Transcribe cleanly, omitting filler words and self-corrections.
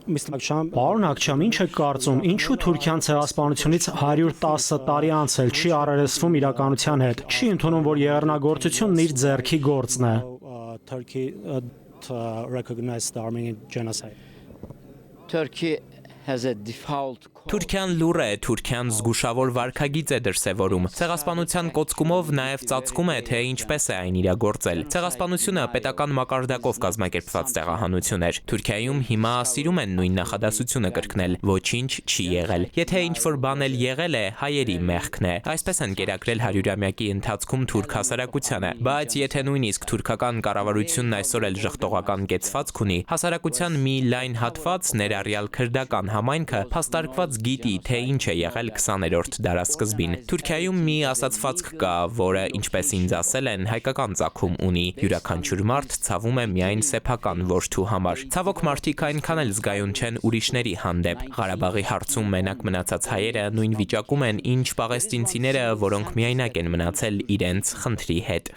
Պարոն Ակչամ, ինչ եք կարծում, ինչու Թուրքիան ցեղասպանությունից 110 տարի անցել չի առերեսվում իրականության հետ, չի ընդունում, որ եղեռնագործությունն իր ձեռքի գործն է։ Թուրքիան լուր է, Թուրքիան զգուշավոր վարքագիծ է դրսևորում։ Ցեղասպանության կոծկումով նաև ծածկում է, թե ինչպես է այն իրագործել։ Ցեղասպանությունը պետական մակարդակով կազմակերպված տեղահանություն էր։ Թուրքիայում հիմա սիրում են նույն նախադասությունը կրկնել՝ ոչինչ չի եղել։ Եթե ինչ-որ բան էլ եղել է, հայերի մեղքն է։ Այսպես են կերակրել 100-ամյակի ընթացքում թուրք հասարակությանը։ Բայց եթե նույնիսկ թուրքական կառավարությունն այսօր էլ ժխտողական կեցվածք ունի, հասարակության մի լայն հատված, ներառյալ քրդական համայնքը, փաստարկված գիտի, թե ինչ է եղել 20-րդ դարասկզբին։ Թուրքիայում մի ասացվածք կա, որը, ինչպես ինձ ասել են, հայկական ծագում ունի։ Յուրաքանչյուր մարդ ցավում է միայն սեփական որդու համար։ Ցավոք մարդիկ այնքան էլ զգայուն չեն ուրիշների հանդեպ։ Ղարաբաղի հարցում մենակ մնացած հայերը նույն վիճակում են, ինչ պաղեստինցիները, որոնք միայնակ են մնացել իրենց խնդրի հետ։